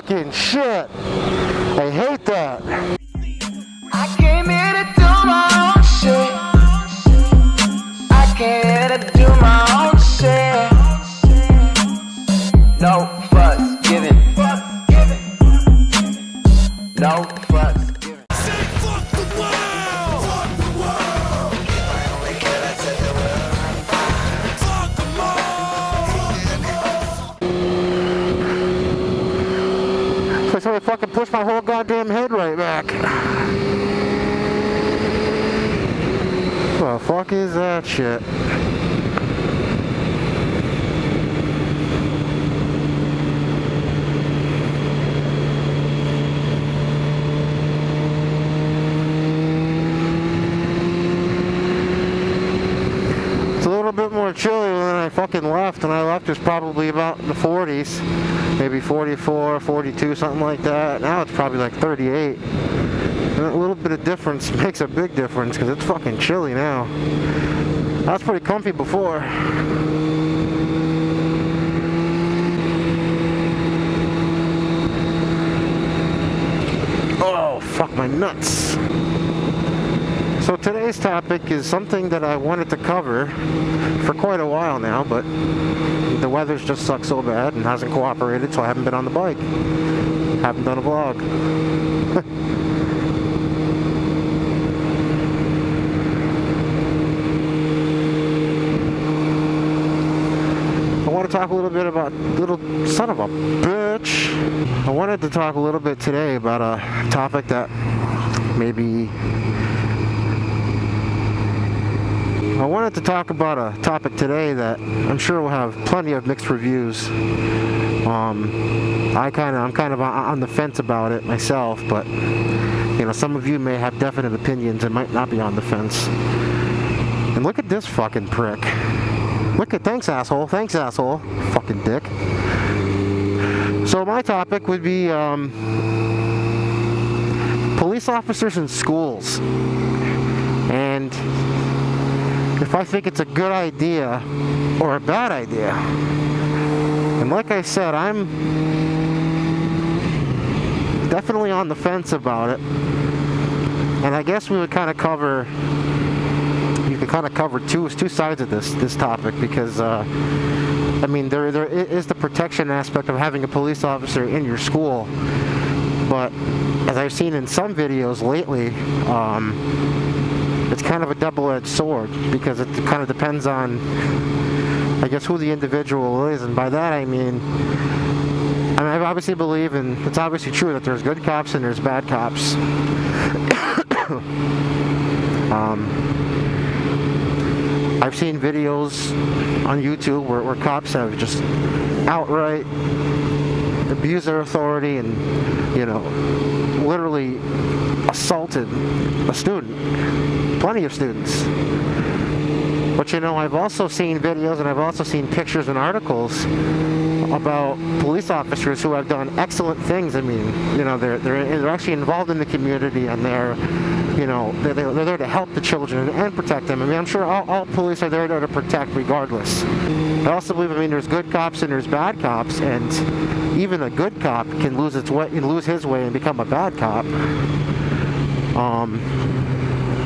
fucking shit. I hate that. I came here to do my own shit. I came here to do my own shit. No fuss given. No fuss given. Say fuck the world! Fuck the world! I only care that says the world. Fuck them all! So I fucking pushed my whole goddamn head right back. What the fuck is that shit? A little bit more chilly than I fucking left, and I left was probably about in the 40s, maybe 44, 42, something like that. Now it's probably like 38. And a little bit of difference makes a big difference because it's fucking chilly now. I was pretty comfy before. Oh, fuck my nuts. So today's topic is something that I wanted to cover for quite a while now, but the weather's just sucked so bad and hasn't cooperated, so I haven't been on the bike. Haven't done a vlog. I want to talk a little bit about little son of a bitch. I wanted to talk a little bit today about a topic that maybe I wanted to talk about a topic today that I'm sure will have plenty of mixed reviews. I'm kind of on the fence about it myself, but you know, some of you may have definite opinions and might not be on the fence. And look at this fucking prick. Thanks asshole, fucking dick. So my topic would be police officers in schools, and if I think it's a good idea or a bad idea. And like I said, I'm definitely on the fence about it. And I guess we would kind of cover, you could kind of cover two sides of this topic, because I mean, there is the protection aspect of having a police officer in your school, but as I've seen in some videos lately, it's kind of a double-edged sword, because it kind of depends on, I guess, who the individual is. And by that I mean I obviously believe, and it's obviously true, that there's good cops and there's bad cops. I've seen videos on YouTube where cops have just outright abused their authority and, you know, literally assaulted a student. Plenty of students. But you know, I've also seen videos and I've also seen pictures and articles about police officers who have done excellent things. I mean, you know, they're actually involved in the community, and they're there to help the children and protect them. I mean, I'm sure all police are there to protect regardless. I also believe, I mean, there's good cops and there's bad cops, and even a good cop can lose his way and become a bad cop.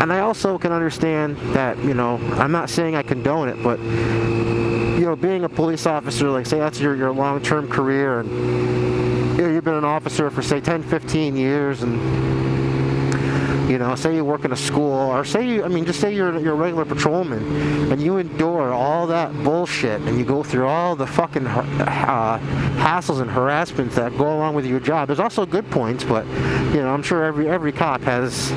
And I also can understand that, you know, I'm not saying I condone it, but, you know, being a police officer, like, say that's your long-term career, and you know, you've been an officer for, say, 10, 15 years, and, you know, say you work in a school, or say just say you're a regular patrolman, and you endure all that bullshit, and you go through all the fucking hassles and harassments that go along with your job. There's also good points, but, you know, I'm sure every cop has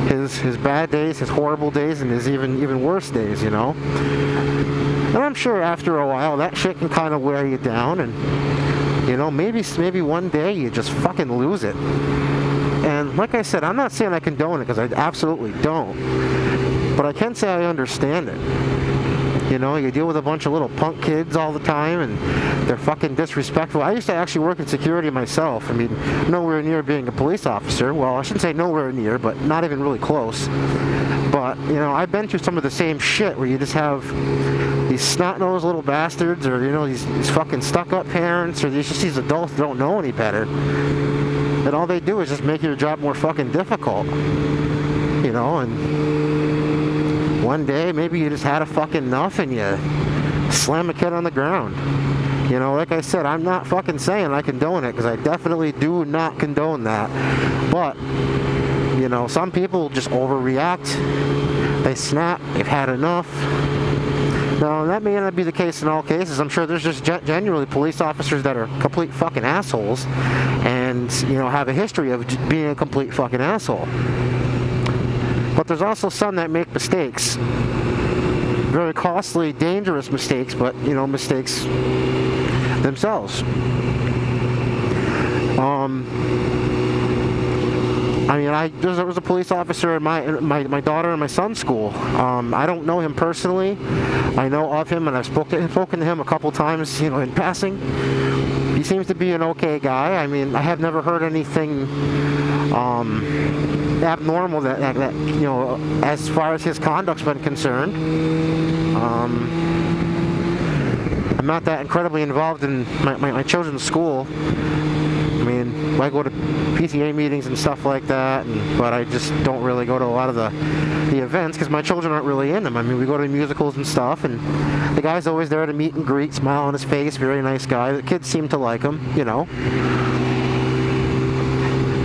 his bad days, his horrible days, and his even worse days, you know. And I'm sure after a while that shit can kind of wear you down, and, you know, maybe one day you just fucking lose it. And like I said, I'm not saying I condone it, because I absolutely don't. But I can say I understand it. You know, you deal with a bunch of little punk kids all the time, and they're fucking disrespectful. I used to actually work in security myself. I mean, nowhere near being a police officer. Well, I shouldn't say nowhere near, but not even really close. But, you know, I've been through some of the same shit where you just have these these snot-nosed little bastards, or these fucking stuck-up parents, or these adults that don't know any better. And all they do is just make your job more fucking difficult. And one day maybe you just had a fucking enough and you slam a kid on the ground. Like I said, I'm not fucking saying I condone it, because I definitely do not condone that. But, some people just overreact. They snap. They've had enough. Now, that may not be the case in all cases. I'm sure there's just genuinely police officers that are complete fucking assholes and, have a history of being a complete fucking asshole. But there's also some that make mistakes. Very costly, dangerous mistakes, but, mistakes themselves. There was a police officer in my daughter and my son's school. I don't know him personally. I know of him, and I've spoken to him a couple times, in passing. He seems to be an okay guy. I have never heard anything abnormal that as far as his conduct's been concerned. I'm not that incredibly involved in my children's school. I go to PTA meetings and stuff like that, but I just don't really go to a lot of the events because my children aren't really in them. We go to musicals and stuff, and the guy's always there to meet and greet, smile on his face, very nice guy. The kids seem to like him,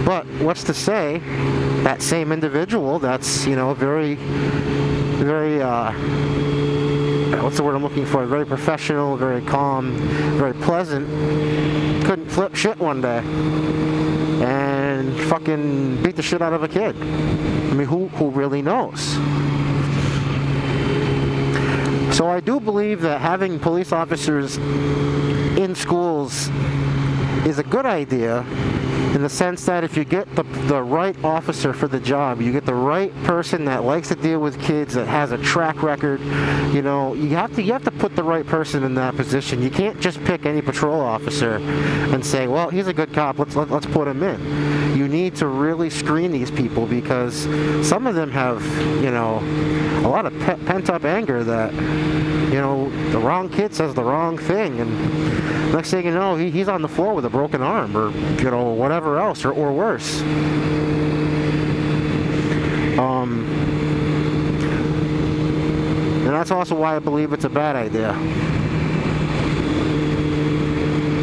But what's to say that same individual that's, very, very, what's the word I'm looking for? Very professional, very calm, very pleasant, couldn't flip shit one day and fucking beat the shit out of a kid. Who really knows? So I do believe that having police officers in schools is a good idea, in the sense that if you get the right officer for the job, you get the right person that likes to deal with kids, that has a track record, you have to put the right person in that position. You can't just pick any patrol officer and say, well, he's a good cop, let's put him in. You need to really screen these people, because some of them have, a lot of pent-up anger that, the wrong kid says the wrong thing, and next thing you know, he's on the floor with a broken arm, or whatever else, or worse. And that's also why I believe it's a bad idea.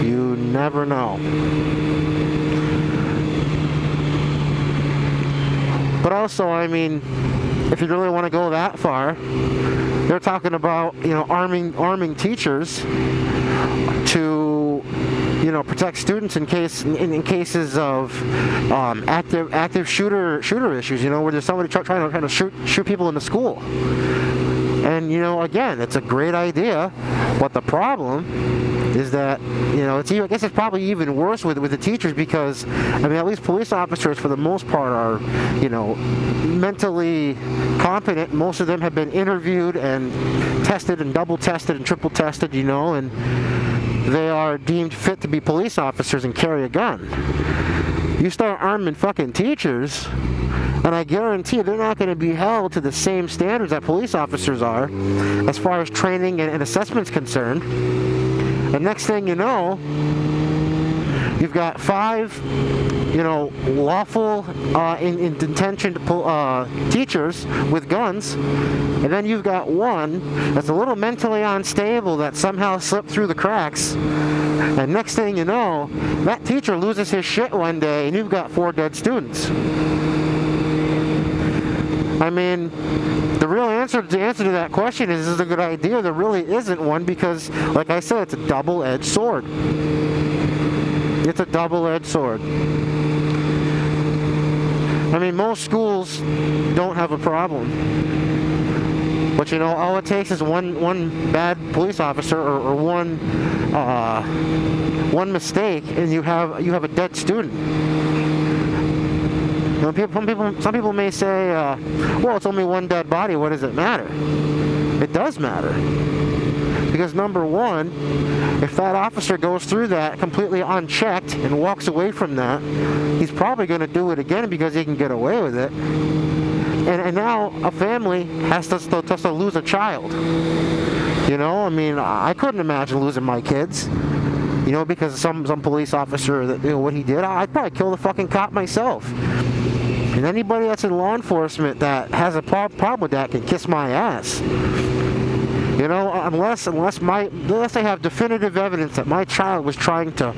You never know. But also, if you really want to go that far, they're talking about, arming teachers to, protect students in cases of active shooter issues. Where there's somebody trying to shoot people in the school. And again, it's a great idea, but the problem is that I guess it's probably even worse with the teachers, because at least police officers for the most part are mentally competent. Most of them have been interviewed and tested and double tested and triple tested, and they are deemed fit to be police officers and carry a gun. You start arming fucking teachers, and I guarantee they're not going to be held to the same standards that police officers are as far as training and assessment's concerned. And next thing you know, you've got 5, lawful intentioned teachers with guns, and then you've got one that's a little mentally unstable that somehow slipped through the cracks. And next thing you know, that teacher loses his shit one day, and you've got 4 dead students. The real answer to that question is it a good idea? There really isn't one, because, like I said, it's a double-edged sword. It's a double-edged sword. Most schools don't have a problem. But, all it takes is one bad police officer or one mistake, and you have a dead student. Some people may say, well, it's only one dead body, what does it matter? It does matter. Because number one, if that officer goes through that completely unchecked and walks away from that, he's probably going to do it again because he can get away with it. And now a family has to lose a child. You know, I mean, I couldn't imagine losing my kids. You know, because some police officer that, you know, what he did, I'd probably kill the fucking cop myself. And anybody that's in law enforcement that has a problem with that can kiss my ass. You know, unless I have definitive evidence that my child was trying to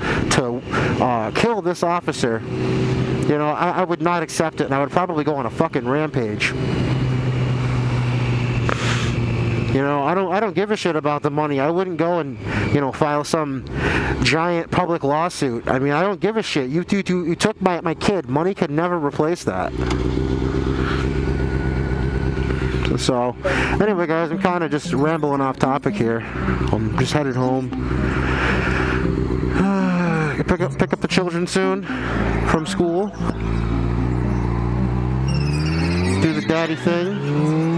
kill this officer, you know, I would not accept it, and I would probably go on a fucking rampage. You know, I don't give a shit about the money. I wouldn't go and, you know, file some giant public lawsuit. I mean, I don't give a shit. You took my kid. Money could never replace that. So, anyway, guys, I'm kind of just rambling off topic here. I'm just headed home. Pick up the children soon from school. Do the daddy thing.